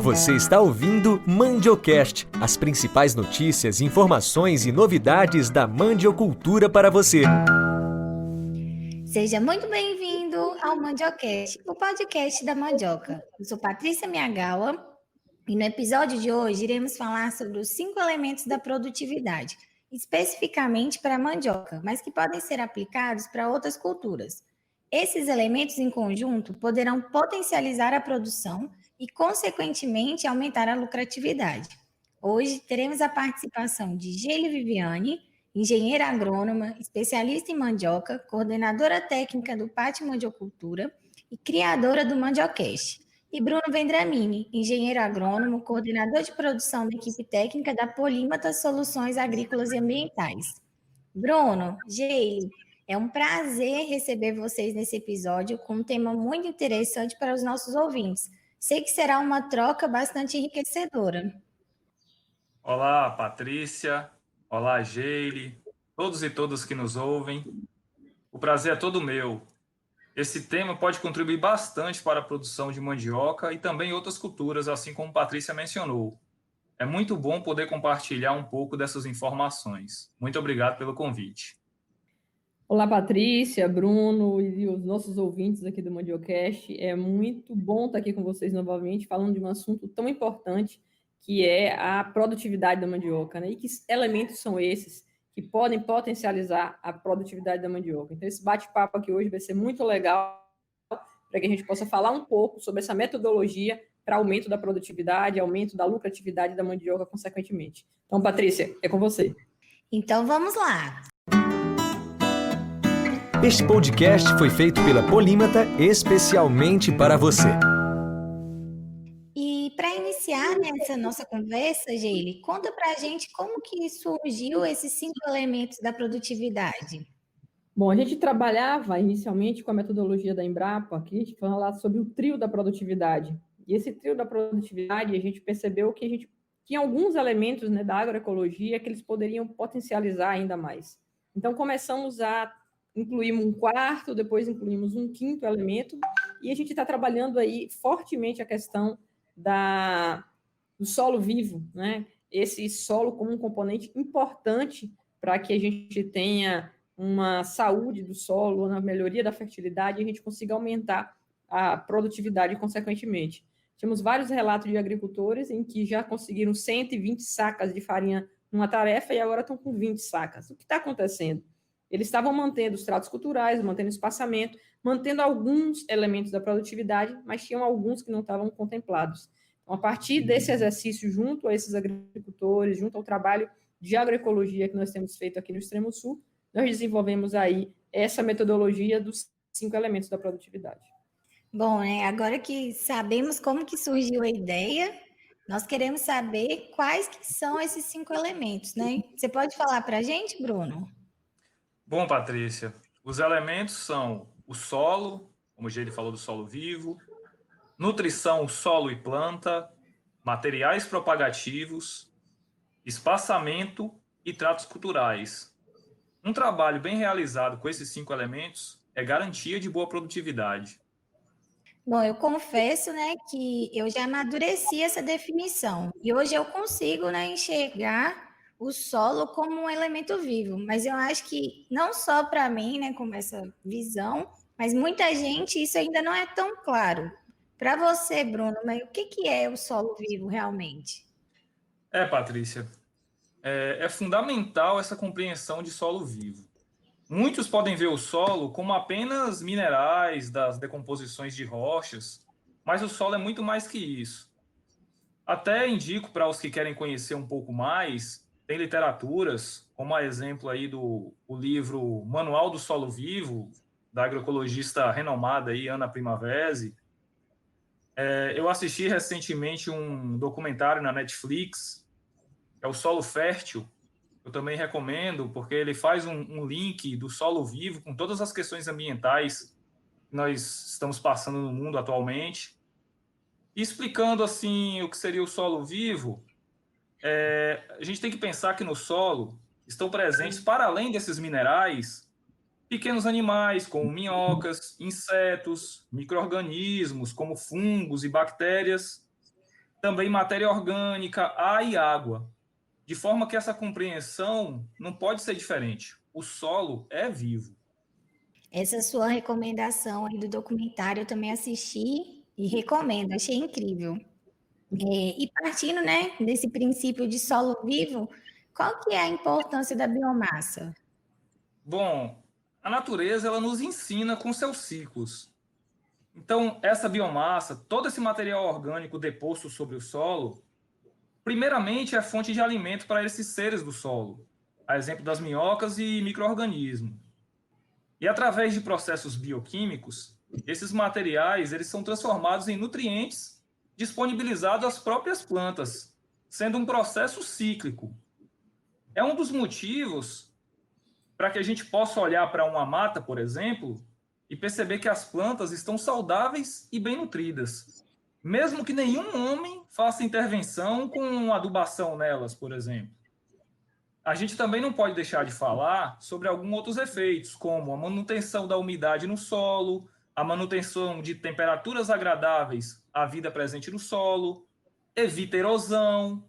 Você está ouvindo Mandiocast, as principais notícias, informações e novidades da mandiocultura para você. Seja muito bem-vindo ao Mandiocast, o podcast da mandioca. Eu sou Patrícia Miagawa e no episódio de hoje iremos falar sobre os 5 elementos da produtividade, especificamente para a mandioca, mas que podem ser aplicados para outras culturas. Esses elementos em conjunto poderão potencializar a produção e, consequentemente, aumentar a lucratividade. Hoje teremos a participação de Geile Viviane, engenheira agrônoma, especialista em mandioca, coordenadora técnica do Pátio Mandiocultura e criadora do Mandiocast. E Bruno Vendramini, engenheiro agrônomo, coordenador de produção da equipe técnica da Polímata Soluções Agrícolas e Ambientais. Bruno, Geile, é um prazer receber vocês nesse episódio com um tema muito interessante para os nossos ouvintes. Sei que será uma troca bastante enriquecedora. Olá, Patrícia. Olá, Geile. Todos e todas que nos ouvem. O prazer é todo meu. Esse tema pode contribuir bastante para a produção de mandioca e também outras culturas, assim como Patrícia mencionou. É muito bom poder compartilhar um pouco dessas informações. Muito obrigado pelo convite. Olá, Patrícia, Bruno e os nossos ouvintes aqui do Mandiocast. É muito bom estar aqui com vocês novamente, falando de um assunto tão importante que é a produtividade da mandioca, né? E que elementos são esses que podem potencializar a produtividade da mandioca. Então, esse bate-papo aqui hoje vai ser muito legal para que a gente possa falar um pouco sobre essa metodologia para aumento da produtividade, aumento da lucratividade da mandioca, consequentemente. Então, Patrícia, é com você. Então, vamos lá. Este podcast foi feito pela Polímata especialmente para você. E para iniciar nessa nossa conversa, Geile, conta para a gente como que surgiu esses 5 elementos da produtividade. Bom, a gente trabalhava inicialmente com a metodologia da Embrapa, que a gente falava sobre o trio da produtividade. E esse trio da produtividade, a gente percebeu que a gente tinha alguns elementos, né, da agroecologia que eles poderiam potencializar ainda mais. Então, começamos a incluir um quarto, depois incluímos um quinto elemento, e a gente está trabalhando aí fortemente a questão do solo vivo, né? Esse solo como um componente importante para que a gente tenha uma saúde do solo, na melhoria da fertilidade, e a gente consiga aumentar a produtividade consequentemente. Temos vários relatos de agricultores em que já conseguiram 120 sacas de farinha numa tarefa e agora estão com 20 sacas. O que está acontecendo? Eles estavam mantendo os tratos culturais, mantendo o espaçamento, mantendo alguns elementos da produtividade, mas tinham alguns que não estavam contemplados. Então, a partir desse exercício, junto a esses agricultores, junto ao trabalho de agroecologia que nós temos feito aqui no Extremo Sul, nós desenvolvemos aí essa metodologia dos 5 elementos da produtividade. Bom, né, agora que sabemos como que surgiu a ideia, nós queremos saber quais que são esses 5 elementos, né? Você pode falar para a gente, Bruno? Bom, Patrícia, os elementos são o solo, como o Geile falou do solo vivo, nutrição, solo e planta, materiais propagativos, espaçamento e tratos culturais. Um trabalho bem realizado com esses 5 elementos é garantia de boa produtividade. Bom, eu confesso, né, que eu já amadureci essa definição e hoje eu consigo, né, enxergar o solo como um elemento vivo, mas eu acho que não só para mim, né, com essa visão, mas muita gente isso ainda não é tão claro. Para você, Bruno, mas o que é o solo vivo realmente? Patrícia, é fundamental essa compreensão de solo vivo. Muitos podem ver o solo como apenas minerais das decomposições de rochas, mas o solo é muito mais que isso. Até indico para os que querem conhecer um pouco mais, tem literaturas, como a exemplo aí o livro Manual do Solo Vivo, da agroecologista renomada aí, Ana Primavesi. Eu assisti recentemente um documentário na Netflix, é o Solo Fértil. Eu também recomendo, porque ele faz um link do solo vivo com todas as questões ambientais que nós estamos passando no mundo atualmente. E explicando assim o que seria o solo vivo, a gente tem que pensar que no solo estão presentes, para além desses minerais, pequenos animais como minhocas, insetos, micro-organismos como fungos e bactérias. também matéria orgânica, ar e água, de forma que essa compreensão não pode ser diferente. O solo é vivo. Essa sua recomendação aí do documentário eu também assisti e recomendo, achei incrível. E partindo, né, desse princípio de solo vivo, qual que é a importância da biomassa? Bom, a natureza ela nos ensina com seus ciclos. Então, essa biomassa, todo esse material orgânico deposto sobre o solo, primeiramente é fonte de alimento para esses seres do solo, a exemplo das minhocas e micro-organismos. E através de processos bioquímicos, esses materiais eles são transformados em nutrientes disponibilizados às próprias plantas, sendo um processo cíclico. É um dos motivos para que a gente possa olhar para uma mata, por exemplo, e perceber que as plantas estão saudáveis e bem nutridas, mesmo que nenhum homem faça intervenção com adubação nelas, por exemplo. A gente também não pode deixar de falar sobre alguns outros efeitos, como a manutenção da umidade no solo, a manutenção de temperaturas agradáveis à vida presente no solo, evita erosão.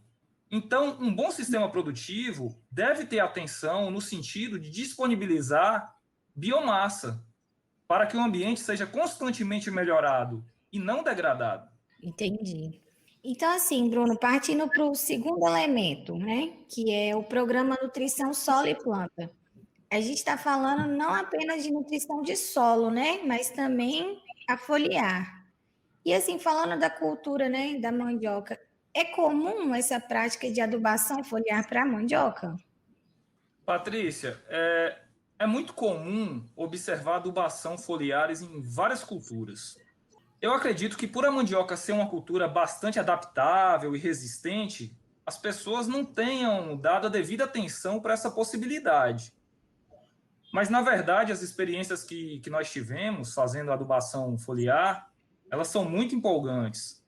Então, um bom sistema produtivo deve ter atenção no sentido de disponibilizar biomassa, para que o ambiente seja constantemente melhorado e não degradado. Entendi. Então, assim, Bruno, partindo para o segundo elemento, né, que é o programa Nutrição Solo e Planta. A gente está falando não apenas de nutrição de solo, né, mas também a foliar. E assim, falando da cultura, né, da mandioca, é comum essa prática de adubação foliar para a mandioca? Patrícia, é muito comum observar adubação foliares em várias culturas. Eu acredito que por a mandioca ser uma cultura bastante adaptável e resistente, as pessoas não tenham dado a devida atenção para essa possibilidade. Mas, na verdade, as experiências que nós tivemos fazendo adubação foliar, elas são muito empolgantes.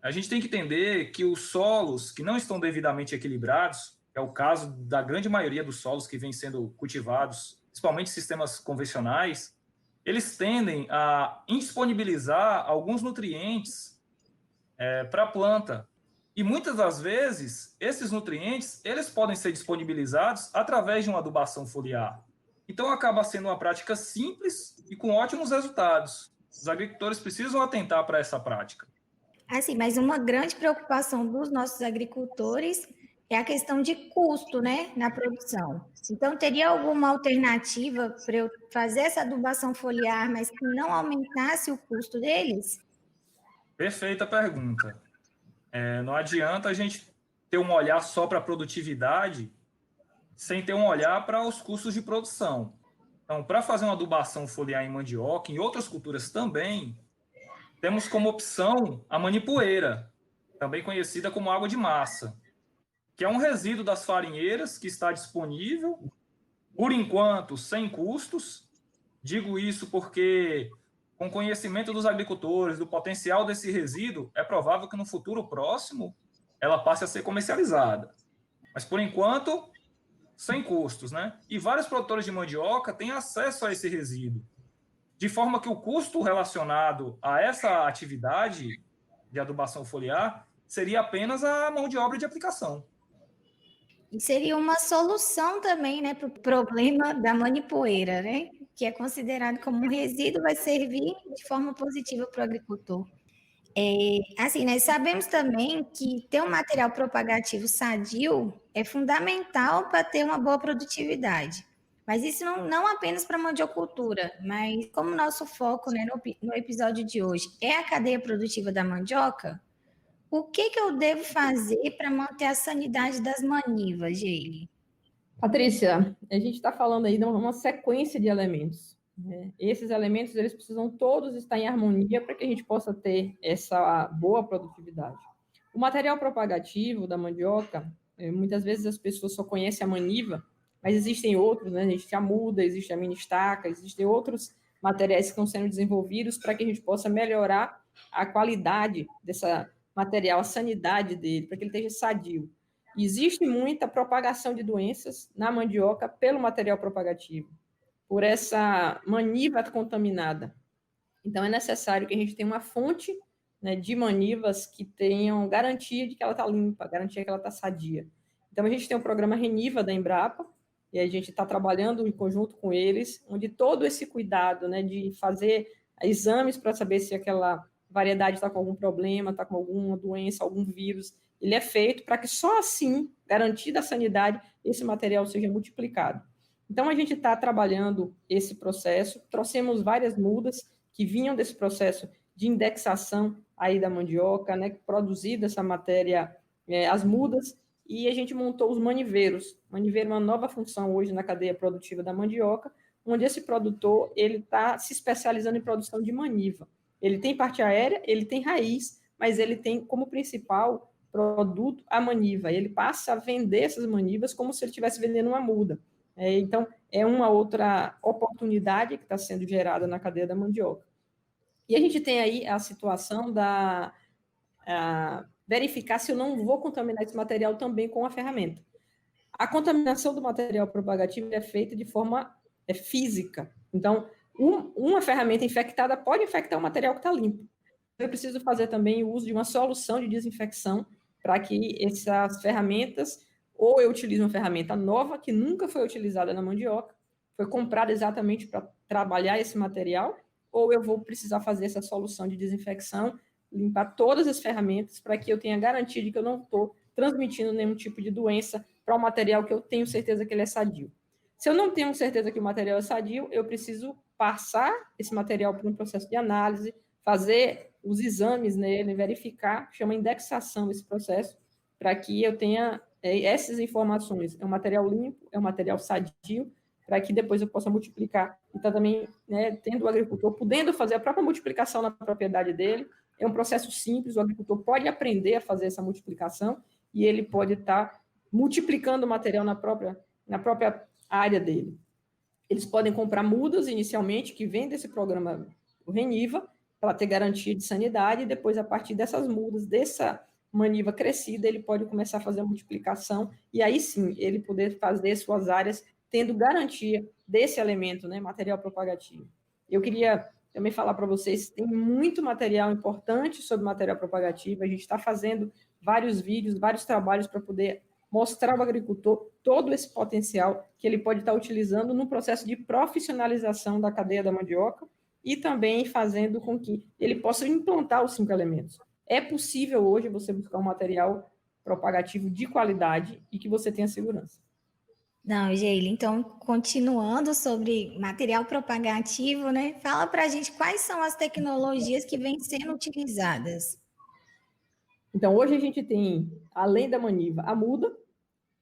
A gente tem que entender que os solos que não estão devidamente equilibrados, é o caso da grande maioria dos solos que vêm sendo cultivados, principalmente sistemas convencionais, eles tendem a indisponibilizar alguns nutrientes para a planta. E muitas das vezes, esses nutrientes, eles podem ser disponibilizados através de uma adubação foliar. Então, acaba sendo uma prática simples e com ótimos resultados. Os agricultores precisam atentar para essa prática. Assim, mas uma grande preocupação dos nossos agricultores é a questão de custo, né, na produção. Então, teria alguma alternativa para eu fazer essa adubação foliar, mas que não aumentasse o custo deles? Perfeita pergunta. Não adianta a gente ter um olhar só para a produtividade sem ter um olhar para os custos de produção. Então, para fazer uma adubação foliar em mandioca, em outras culturas também, temos como opção a manipoeira, também conhecida como água de massa, que é um resíduo das farinheiras que está disponível, por enquanto, sem custos. Digo isso porque, com conhecimento dos agricultores, do potencial desse resíduo, é provável que no futuro próximo ela passe a ser comercializada. Mas, por enquanto, sem custos, né? E vários produtores de mandioca têm acesso a esse resíduo, de forma que o custo relacionado a essa atividade de adubação foliar seria apenas a mão de obra de aplicação. E seria uma solução também, né, para o problema da manipoeira, né? Que é considerado como um resíduo, vai servir de forma positiva para o agricultor. Assim, nós sabemos também que ter um material propagativo sadio é fundamental para ter uma boa produtividade. Mas isso não apenas para a mandiocultura, mas como nosso foco, né, no episódio de hoje é a cadeia produtiva da mandioca, o que eu devo fazer para manter a sanidade das manivas, Geile? Patrícia, a gente está falando aí de uma sequência de elementos, né? Esses elementos, eles precisam todos estar em harmonia para que a gente possa ter essa boa produtividade. O material propagativo da mandioca, muitas vezes as pessoas só conhecem a maniva, mas existem outros, né? Existe a muda, existe a mini estaca, existem outros materiais que estão sendo desenvolvidos para que a gente possa melhorar a qualidade dessa material, a sanidade dele, para que ele esteja sadio. Existe muita propagação de doenças na mandioca pelo material propagativo, por essa maniva contaminada. Então, é necessário que a gente tenha uma fonte né, de manivas que tenham garantia de que ela está limpa, garantia que ela está sadia. Então, a gente tem o programa Reniva da Embrapa, e a gente está trabalhando em conjunto com eles, onde todo esse cuidado, né, de fazer exames para saber se aquela variedade está com algum problema, está com alguma doença, algum vírus, ele é feito para que só assim, garantida a sanidade, esse material seja multiplicado. Então, a gente está trabalhando esse processo, trouxemos várias mudas que vinham desse processo de indexação aí da mandioca, né, produzida essa matéria, as mudas, e a gente montou os maniveiros. Maniveiro é uma nova função hoje na cadeia produtiva da mandioca, onde esse produtor ele está se especializando em produção de maniva. Ele tem parte aérea, ele tem raiz, mas ele tem como principal produto a maniva. Ele passa a vender essas manivas como se ele estivesse vendendo uma muda. Então, é uma outra oportunidade que está sendo gerada na cadeia da mandioca. E a gente tem aí a situação da verificar se eu não vou contaminar esse material também com a ferramenta. A contaminação do material propagativo é feita de forma física. Então, uma ferramenta infectada pode infectar o material que está limpo. Eu preciso fazer também o uso de uma solução de desinfecção para que essas ferramentas, ou eu utilizo uma ferramenta nova, que nunca foi utilizada na mandioca, foi comprada exatamente para trabalhar esse material, ou eu vou precisar fazer essa solução de desinfecção, limpar todas as ferramentas para que eu tenha garantia de que eu não estou transmitindo nenhum tipo de doença para o material que eu tenho certeza que ele é sadio. Se eu não tenho certeza que o material é sadio, eu preciso passar esse material por um processo de análise, fazer os exames nele, verificar, chama indexação esse processo, para que eu tenha essas informações. É um material limpo, é um material sadio, para que depois eu possa multiplicar. Então, também, né, tendo o agricultor podendo fazer a própria multiplicação na propriedade dele, é um processo simples, o agricultor pode aprender a fazer essa multiplicação e ele pode estar multiplicando o material na própria área dele. Eles podem comprar mudas inicialmente, que vem desse programa o Reniva, para ter garantia de sanidade, e depois, a partir dessas mudas, dessa maniva crescida, ele pode começar a fazer a multiplicação, e aí sim, ele poder fazer suas áreas tendo garantia desse elemento, né, material propagativo. Eu queria também falar para vocês, tem muito material importante sobre material propagativo, a gente está fazendo vários vídeos, vários trabalhos para poder mostrar ao agricultor todo esse potencial que ele pode estar utilizando no processo de profissionalização da cadeia da mandioca e também fazendo com que ele possa implantar os 5 elementos. É possível hoje você buscar um material propagativo de qualidade e que você tenha segurança. Não, Geile, então, continuando sobre material propagativo, né? Fala para a gente quais são as tecnologias que vêm sendo utilizadas. Então, hoje a gente tem, além da maniva, a muda,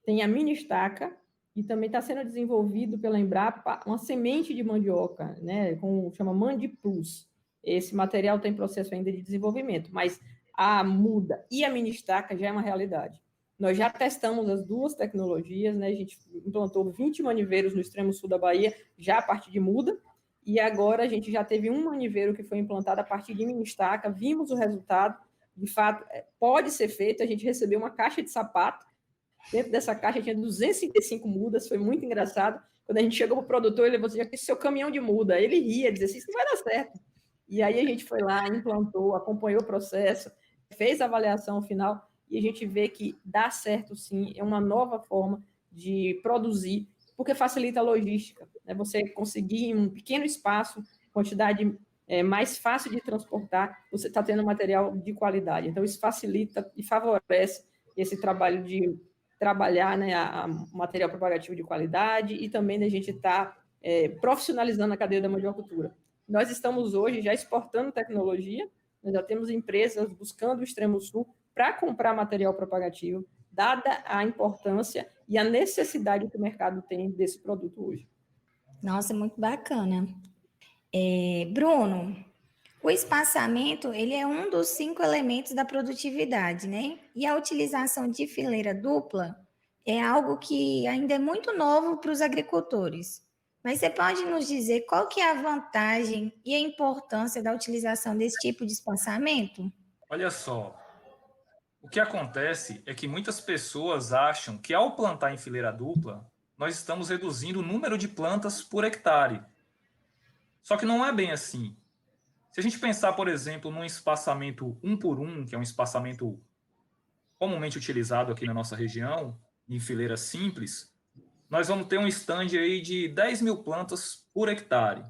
tem a mini estaca, e também está sendo desenvolvido pela Embrapa uma semente de mandioca, né, chama Mandi Plus. Esse material está em processo ainda de desenvolvimento, mas a muda e a mini estaca já é uma realidade. Nós já testamos as duas tecnologias, né, a gente implantou 20 maniveiros no extremo sul da Bahia, já a partir de muda, e agora a gente já teve um maniveiro que foi implantado a partir de mini estaca, vimos o resultado, de fato, pode ser feito, a gente recebeu uma caixa de sapato, dentro dessa caixa tinha 255 mudas, foi muito engraçado. Quando a gente chegou para o produtor, ele falou assim, aqui seu caminhão de muda. Ele ria, dizia assim, isso não vai dar certo. E aí a gente foi lá, implantou, acompanhou o processo, fez a avaliação final, e a gente vê que dá certo sim, é uma nova forma de produzir, porque facilita a logística, né? Você conseguir em um pequeno espaço, quantidade mais fácil de transportar, você está tendo material de qualidade. Então, isso facilita e favorece esse trabalho de trabalhar, né, a material propagativo de qualidade e também a gente está profissionalizando a cadeia da mandiocultura. Nós estamos hoje já exportando tecnologia, nós já temos empresas buscando o extremo sul para comprar material propagativo, dada a importância e a necessidade que o mercado tem desse produto hoje. Nossa, muito bacana. Bruno, o espaçamento ele é um dos 5 elementos da produtividade, né? E a utilização de fileira dupla é algo que ainda é muito novo para os agricultores. Mas você pode nos dizer qual que é a vantagem e a importância da utilização desse tipo de espaçamento? Olha só, o que acontece é que muitas pessoas acham que ao plantar em fileira dupla, nós estamos reduzindo o número de plantas por hectare. Só que não é bem assim. Se a gente pensar, por exemplo, num espaçamento 1 por 1, que é um espaçamento comumente utilizado aqui na nossa região, em fileira simples, nós vamos ter um stand aí de 10 mil plantas por hectare.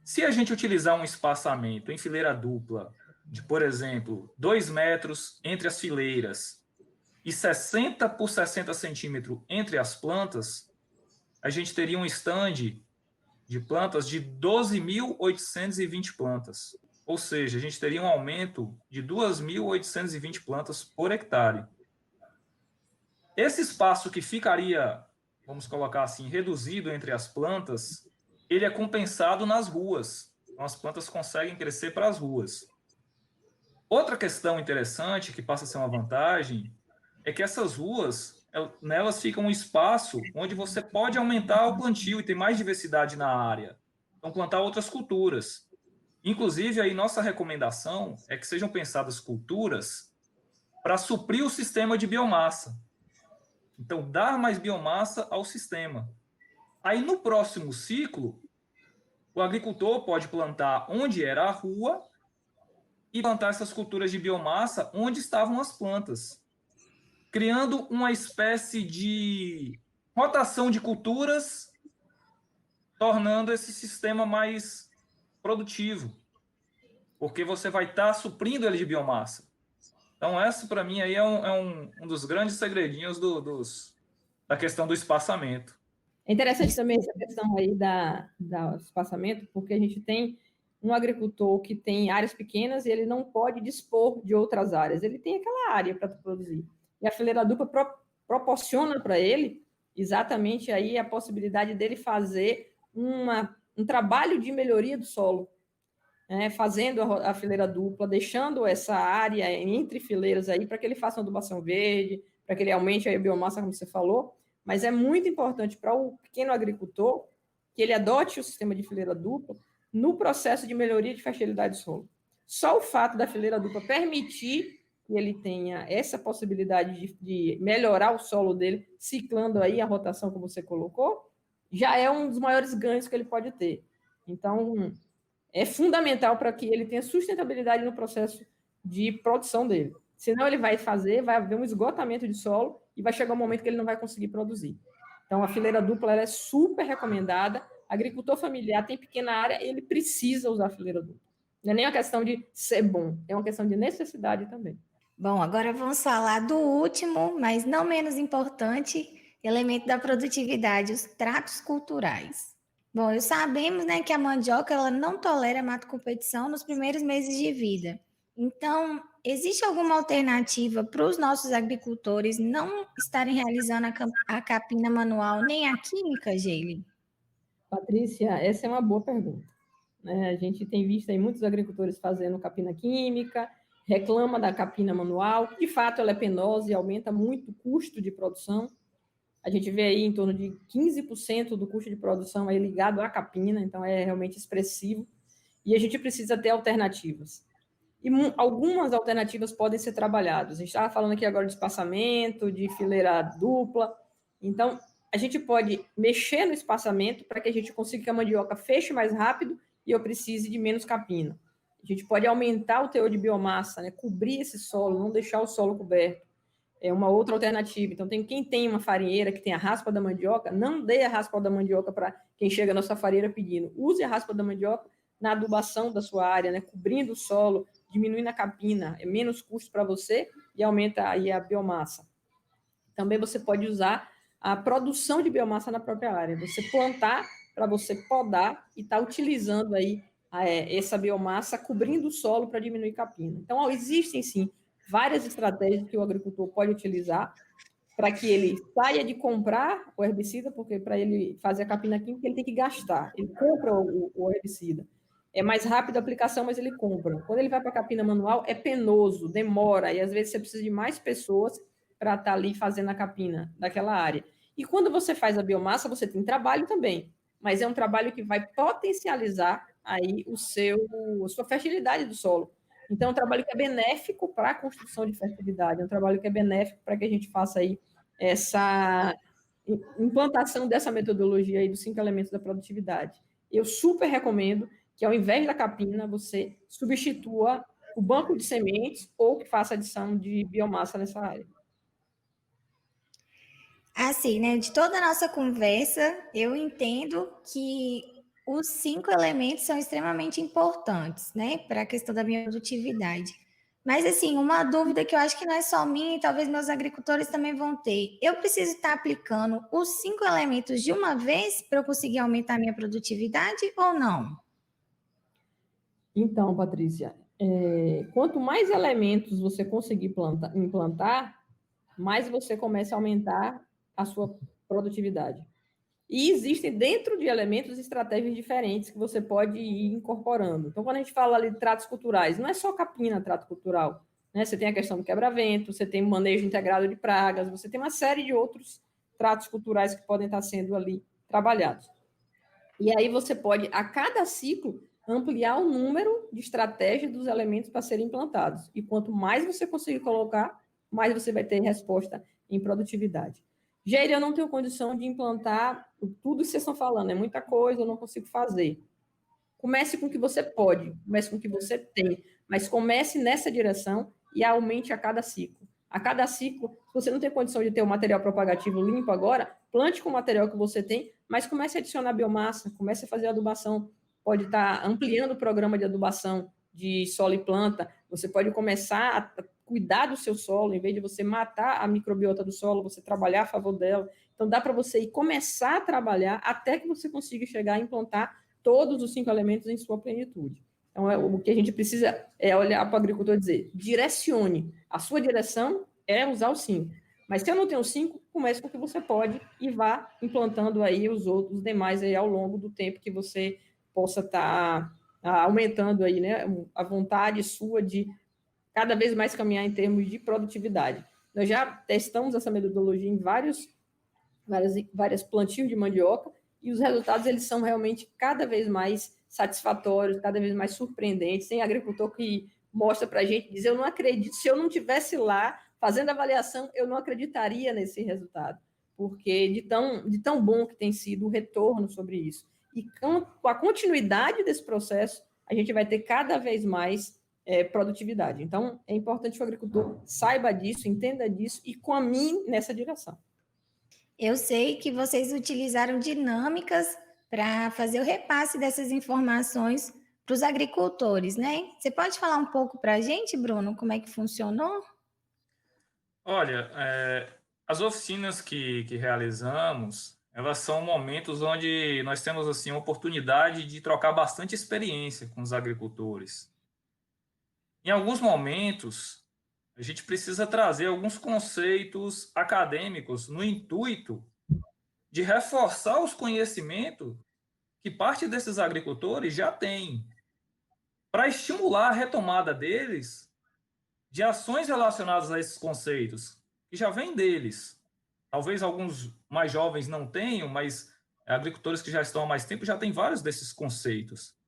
Se a gente utilizar um espaçamento em fileira dupla de, por exemplo, 2 metros entre as fileiras e 60 por 60 centímetros entre as plantas, a gente teria um stand de plantas de 12.820 plantas. Ou seja, a gente teria um aumento de 2.820 plantas por hectare. Esse espaço que ficaria, vamos colocar assim, reduzido entre as plantas, ele é compensado nas ruas. Então, as plantas conseguem crescer para as ruas. Outra questão interessante, que passa a ser uma vantagem, é que essas ruas, nelas fica um espaço onde você pode aumentar o plantio e ter mais diversidade na área. Então, plantar outras culturas. Inclusive, aí nossa recomendação é que sejam pensadas culturas para suprir o sistema de biomassa. Então, dar mais biomassa ao sistema. Aí, no próximo ciclo, o agricultor pode plantar onde era a rua e plantar essas culturas de biomassa onde estavam as plantas, criando uma espécie de rotação de culturas, tornando esse sistema mais produtivo, porque você vai estar suprindo ele de biomassa. Então, essa, para mim, aí é um dos grandes segredinhos da questão do espaçamento. É interessante também essa questão aí do espaçamento, porque a gente tem um agricultor que tem áreas pequenas e ele não pode dispor de outras áreas. Ele tem aquela área para produzir. E a fileira dupla proporciona para ele exatamente aí a possibilidade dele fazer um trabalho de melhoria do solo, né? Fazendo a fileira dupla, deixando essa área entre fileiras aí para que ele faça uma adubação verde, para que ele aumente a biomassa, como você falou. Mas é muito importante para o pequeno agricultor que ele adote o sistema de fileira dupla no processo de melhoria de fertilidade do solo. Só o fato da fileira dupla permitir que ele tenha essa possibilidade de melhorar o solo dele, ciclando aí a rotação, como você colocou, já é um dos maiores ganhos que ele pode ter. Então, é fundamental para que ele tenha sustentabilidade no processo de produção dele. Senão ele vai haver um esgotamento de solo e vai chegar um momento que ele não vai conseguir produzir. Então, a fileira dupla ela é super recomendada. Agricultor familiar tem pequena área, ele precisa usar a fileira dupla. Não é nem uma questão de ser bom, é uma questão de necessidade também. Bom, agora vamos falar do último, mas não menos importante, elemento da produtividade, os tratos culturais. Bom, sabemos, né, que a mandioca ela não tolera mato-competição nos primeiros meses de vida. Então, existe alguma alternativa para os nossos agricultores não estarem realizando a capina manual nem a química, Geile? Patrícia, essa é uma boa pergunta. A gente tem visto aí muitos agricultores fazendo capina química, reclama da capina manual, que de fato ela é penosa e aumenta muito o custo de produção. A gente vê aí em torno de 15% do custo de produção aí ligado à capina, então é realmente expressivo. E a gente precisa ter alternativas. E algumas alternativas podem ser trabalhadas. A gente estava falando aqui agora de espaçamento, de fileira dupla. Então, a gente pode mexer no espaçamento para que a gente consiga que a mandioca feche mais rápido e eu precise de menos capina. A gente pode aumentar o teor de biomassa, né? Cobrir esse solo, não deixar o solo coberto. É uma outra alternativa. Então, quem tem uma farinheira que tem a raspa da mandioca, não dê a raspa da mandioca para quem chega na sua farinheira pedindo. Use a raspa da mandioca na adubação da sua área, né? Cobrindo o solo, diminuindo a capina, é menos custo para você e aumenta aí a biomassa. Também você pode usar a produção de biomassa na própria área. Você plantar para você podar e estar utilizando aí essa biomassa, cobrindo o solo para diminuir capina. Então, existem, sim, várias estratégias que o agricultor pode utilizar para que ele saia de comprar o herbicida, porque para ele fazer a capina química, ele tem que gastar. Ele compra o herbicida. É mais rápido a aplicação, mas ele compra. Quando ele vai para a capina manual, é penoso, demora, e às vezes você precisa de mais pessoas para estar ali fazendo a capina daquela área. E quando você faz a biomassa, você tem trabalho também, mas é um trabalho que vai potencializar aí a sua fertilidade do solo. Então, é um trabalho que é benéfico para a construção de fertilidade, é um trabalho que é benéfico para que a gente faça aí essa implantação dessa metodologia aí dos 5 elementos da produtividade. Eu super recomendo que ao invés da capina, você substitua o banco de sementes ou que faça adição de biomassa nessa área. Assim, né? De toda a nossa conversa, eu entendo que os 5 elementos são extremamente importantes, né? Para a questão da minha produtividade. Mas, assim, uma dúvida que eu acho que não é só minha e talvez meus agricultores também vão ter. Eu preciso estar aplicando os 5 elementos de uma vez para eu conseguir aumentar a minha produtividade ou não? Então, Patrícia, quanto mais elementos você conseguir implantar, mais você começa a aumentar a sua produtividade. E existem dentro de elementos estratégias diferentes que você pode ir incorporando. Então, quando a gente fala ali de tratos culturais, não é só capina trato cultural, né? Você tem a questão do quebra-vento, você tem manejo integrado de pragas, você tem uma série de outros tratos culturais que podem estar sendo ali trabalhados. E aí você pode, a cada ciclo, ampliar o número de estratégias dos elementos para serem implantados. E quanto mais você conseguir colocar, mais você vai ter resposta em produtividade. Jair, eu não tenho condição de implantar tudo que vocês estão falando, é muita coisa, eu não consigo fazer. Comece com o que você pode, comece com o que você tem, mas comece nessa direção e aumente a cada ciclo. A cada ciclo, se você não tem condição de ter o material propagativo limpo agora, plante com o material que você tem, mas comece a adicionar biomassa, comece a fazer adubação, pode estar ampliando o programa de adubação de solo e planta, você pode começar a cuidar do seu solo, em vez de você matar a microbiota do solo, você trabalhar a favor dela. Então, dá para você ir começar a trabalhar até que você consiga chegar a implantar todos os 5 elementos em sua plenitude. Então, o que a gente precisa é olhar para o agricultor e dizer, direcione. A sua direção é usar os 5. Mas se eu não tenho 5, comece com o que você pode e vá implantando aí os demais aí ao longo do tempo que você possa estar aumentando aí, né, a vontade sua de cada vez mais caminhar em termos de produtividade. Nós já testamos essa metodologia em vários plantios de mandioca e os resultados eles são realmente cada vez mais satisfatórios, cada vez mais surpreendentes. Tem agricultor que mostra para a gente, diz, eu não acredito, se eu não estivesse lá fazendo avaliação, eu não acreditaria nesse resultado, porque de tão bom que tem sido o retorno sobre isso. E com a continuidade desse processo, a gente vai ter cada vez mais produtividade. Então, é importante que o agricultor saiba disso, entenda disso e caminhe nessa direção. Eu sei que vocês utilizaram dinâmicas para fazer o repasse dessas informações para os agricultores, né? Você pode falar um pouco para a gente, Bruno, como é que funcionou? Olha, as oficinas que realizamos, elas são momentos onde nós temos assim, a oportunidade de trocar bastante experiência com os agricultores. Em alguns momentos, a gente precisa trazer alguns conceitos acadêmicos no intuito de reforçar os conhecimentos que parte desses agricultores já têm, para estimular a retomada deles de ações relacionadas a esses conceitos, que já vêm deles. Talvez alguns mais jovens não tenham, mas agricultores que já estão há mais tempo já têm vários desses conceitos.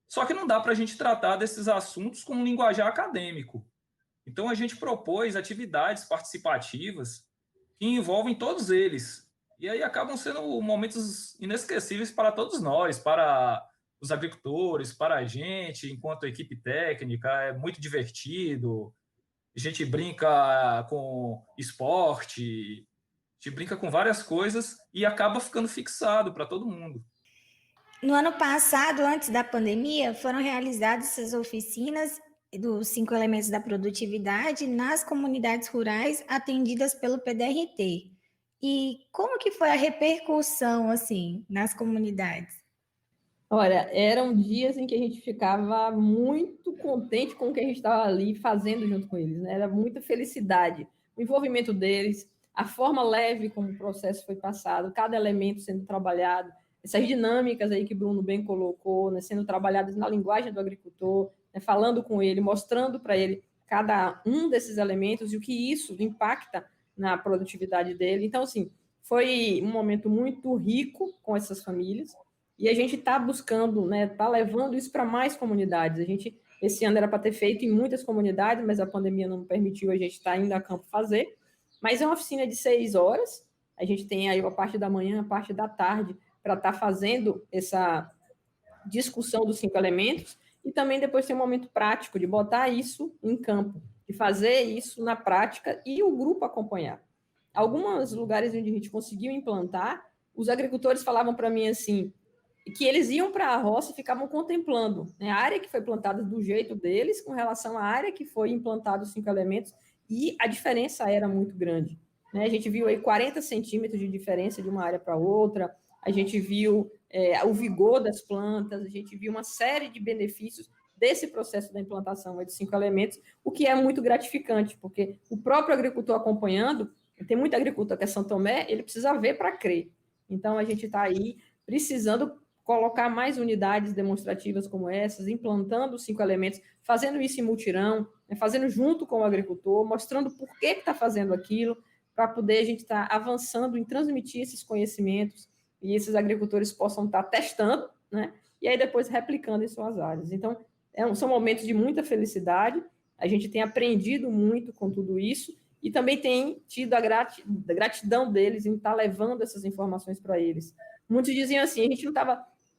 Só que não dá para a gente tratar desses assuntos com um linguajar acadêmico. Então, a gente propôs atividades participativas que envolvem todos eles. E aí acabam sendo momentos inesquecíveis para todos nós, para os agricultores, para a gente, enquanto equipe técnica. É muito divertido. A gente brinca com esporte, a gente brinca com várias coisas e acaba ficando fixado para todo mundo. No ano passado, antes da pandemia, foram realizadas essas oficinas dos 5 elementos da produtividade nas comunidades rurais atendidas pelo PDRT. E como que foi a repercussão, assim, nas comunidades? Olha, eram dias em que a gente ficava muito contente com o que a gente estava ali fazendo junto com eles, né? Era muita felicidade, o envolvimento deles, a forma leve como o processo foi passado, cada elemento sendo trabalhado, essas dinâmicas aí que o Bruno bem colocou, né, sendo trabalhadas na linguagem do agricultor, né, falando com ele, mostrando para ele cada um desses elementos e o que isso impacta na produtividade dele. Então, assim, foi um momento muito rico com essas famílias e a gente está buscando, né, está levando isso para mais comunidades. Esse ano era para ter feito em muitas comunidades, mas a pandemia não permitiu a gente estar indo a campo fazer. Mas é uma oficina de 6 horas, a gente tem aí a parte da manhã, a parte da tarde, para estar fazendo discussão dos 5 elementos, e também depois tem um momento prático de botar isso em campo, de fazer isso na prática e o grupo acompanhar. Alguns lugares onde a gente conseguiu implantar, os agricultores falavam para mim assim, que eles iam para a roça e ficavam contemplando, né, a área que foi plantada do jeito deles com relação à área que foi implantado os 5 elementos, e a diferença era muito grande. Né? A gente viu aí 40 centímetros de diferença de uma área para outra, a gente viu o vigor das plantas, a gente viu uma série de benefícios desse processo da implantação de 5 elementos, o que é muito gratificante, porque o próprio agricultor acompanhando, tem muito agricultor que é São Tomé, ele precisa ver para crer. Então, a gente está aí precisando colocar mais unidades demonstrativas como essas, implantando os 5 elementos, fazendo isso em mutirão, né, fazendo junto com o agricultor, mostrando por que está fazendo aquilo, para poder a gente estar avançando em transmitir esses conhecimentos e esses agricultores possam estar testando, né, e aí depois replicando em suas áreas. Então, são momentos de muita felicidade, a gente tem aprendido muito com tudo isso e também tem tido a gratidão deles em estar levando essas informações para eles. Muitos diziam assim, a gente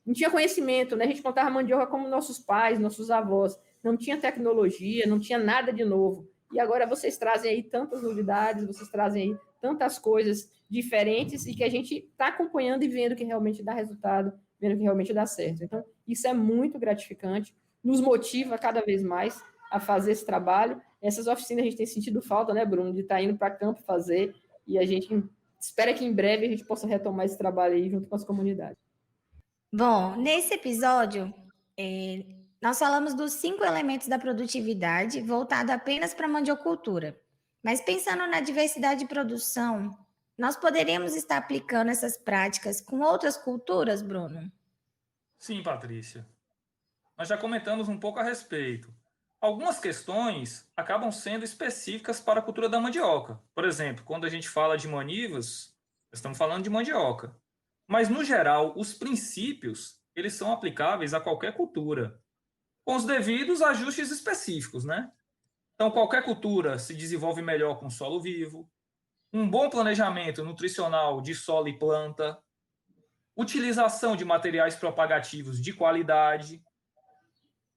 não tinha conhecimento, né? A gente plantava mandioca como nossos pais, nossos avós, não tinha tecnologia, não tinha nada de novo. E agora vocês trazem aí tantas novidades, vocês trazem aí tantas coisas diferentes e que a gente está acompanhando e vendo que realmente dá resultado, vendo que realmente dá certo. Então, isso é muito gratificante, nos motiva cada vez mais a fazer esse trabalho. Essas oficinas a gente tem sentido falta, né, Bruno, de estar indo para campo fazer, e a gente espera que em breve a gente possa retomar esse trabalho aí junto com as comunidades. Bom, nesse episódio, nós falamos dos 5 elementos da produtividade voltado apenas para a mandiocultura. Mas pensando na diversidade de produção, nós poderíamos estar aplicando essas práticas com outras culturas, Bruno? Sim, Patrícia. Nós já comentamos um pouco a respeito. Algumas questões acabam sendo específicas para a cultura da mandioca. Por exemplo, quando a gente fala de manivas, estamos falando de mandioca. Mas, no geral, os princípios, eles são aplicáveis a qualquer cultura, com os devidos ajustes específicos, né? Então, qualquer cultura se desenvolve melhor com solo vivo, um bom planejamento nutricional de solo e planta, utilização de materiais propagativos de qualidade,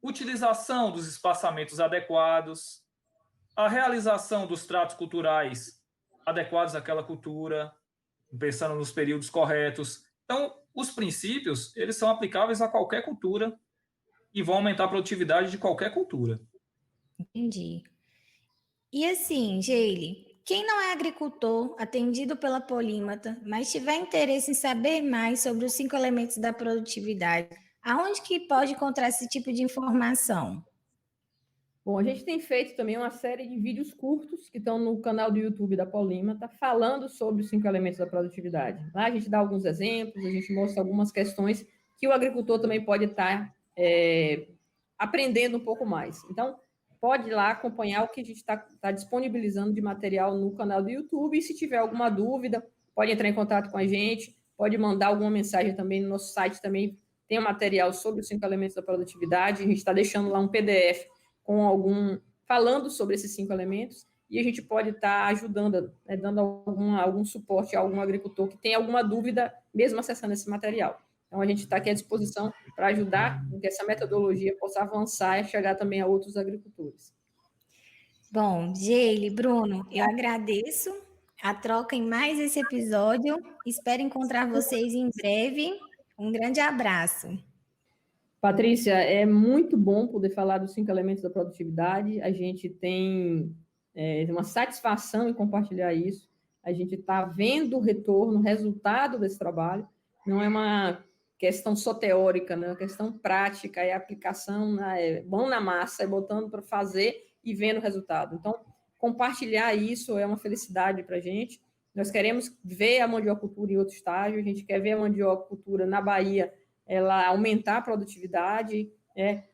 utilização dos espaçamentos adequados, a realização dos tratos culturais adequados àquela cultura, pensando nos períodos corretos. Então, os princípios, eles são aplicáveis a qualquer cultura e vão aumentar a produtividade de qualquer cultura. Entendi. E assim, Geile, quem não é agricultor, atendido pela Polímata, mas tiver interesse em saber mais sobre os 5 elementos da produtividade, aonde que pode encontrar esse tipo de informação? Bom, a gente tem feito também uma série de vídeos curtos que estão no canal do YouTube da Polímata, falando sobre os 5 elementos da produtividade. Lá a gente dá alguns exemplos, a gente mostra algumas questões que o agricultor também pode estar aprendendo um pouco mais. Então, pode ir lá acompanhar o que a gente está disponibilizando de material no canal do YouTube, e se tiver alguma dúvida, pode entrar em contato com a gente, pode mandar alguma mensagem também no nosso site, também tem um material sobre os 5 elementos da produtividade, a gente está deixando lá um PDF falando sobre esses 5 elementos, e a gente pode estar ajudando, né, dando algum suporte a algum agricultor que tem alguma dúvida, mesmo acessando esse material. Então, a gente está aqui à disposição para ajudar com que essa metodologia possa avançar e chegar também a outros agricultores. Bom, Geile, Bruno, eu agradeço a troca em mais esse episódio. Espero encontrar vocês em breve. Um grande abraço. Patrícia, é muito bom poder falar dos 5 elementos da produtividade. A gente tem uma satisfação em compartilhar isso. A gente está vendo o retorno, o resultado desse trabalho. Não é uma questão só teórica, né? É uma questão prática, é aplicação, é mão na massa, é botando para fazer e vendo o resultado. Então, compartilhar isso é uma felicidade para a gente. Nós queremos ver a mandiocultura em outro estágio, a gente quer ver a mandiocultura na Bahia ela aumentar a produtividade,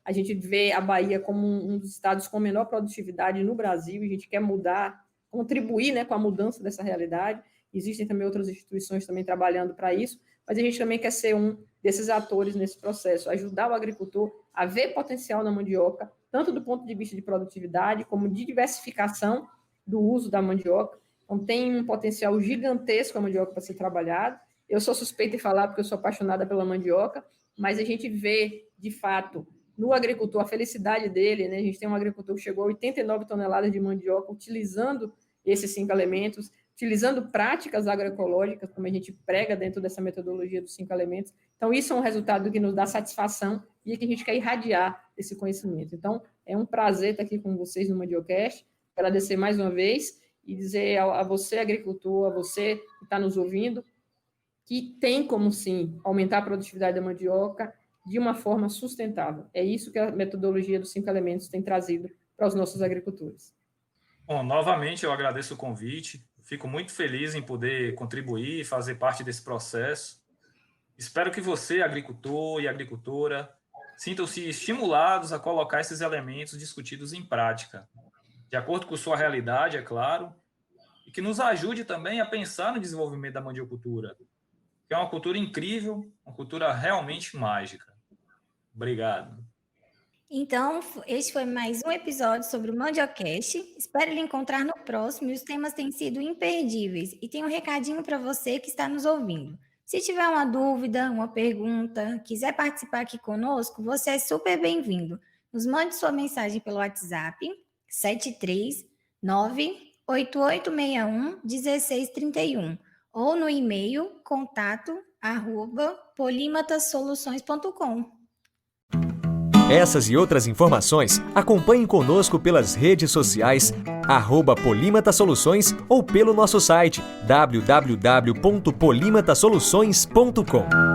a gente vê a Bahia como um dos estados com menor produtividade no Brasil, e a gente quer mudar, contribuir, né, com a mudança dessa realidade. Existem também outras instituições também trabalhando para isso, mas a gente também quer ser um desses atores nesse processo, ajudar o agricultor a ver potencial na mandioca, tanto do ponto de vista de produtividade, como de diversificação do uso da mandioca. Então, tem um potencial gigantesco a mandioca para ser trabalhado. Eu sou suspeita em falar porque eu sou apaixonada pela mandioca, mas a gente vê de fato, no agricultor, a felicidade dele, né? A gente tem um agricultor que chegou a 89 toneladas de mandioca utilizando esses 5 elementos, utilizando práticas agroecológicas, como a gente prega dentro dessa metodologia dos 5 elementos. Então, isso é um resultado que nos dá satisfação e que a gente quer irradiar esse conhecimento. Então, é um prazer estar aqui com vocês no Mandiocast, agradecer mais uma vez e dizer a você, agricultor, a você que está nos ouvindo, que tem como, sim, aumentar a produtividade da mandioca de uma forma sustentável. É isso que a metodologia dos 5 elementos tem trazido para os nossos agricultores. Bom, novamente eu agradeço o convite. Fico muito feliz em poder contribuir e fazer parte desse processo. Espero que você, agricultor e agricultora, sintam-se estimulados a colocar esses elementos discutidos em prática, de acordo com sua realidade, é claro, e que nos ajude também a pensar no desenvolvimento da mandiocultura, que é uma cultura incrível, uma cultura realmente mágica. Obrigado. Então, este foi mais um episódio sobre o Mandiocast. Espero lhe encontrar no próximo e os temas têm sido imperdíveis. E tem um recadinho para você que está nos ouvindo. Se tiver uma dúvida, uma pergunta, quiser participar aqui conosco, você é super bem-vindo. Nos mande sua mensagem pelo WhatsApp 73988611631 ou no e-mail contato@polimatasoluções.com. Essas e outras informações, acompanhe conosco pelas redes sociais @PolimataSoluções ou pelo nosso site www.polimatasoluções.com.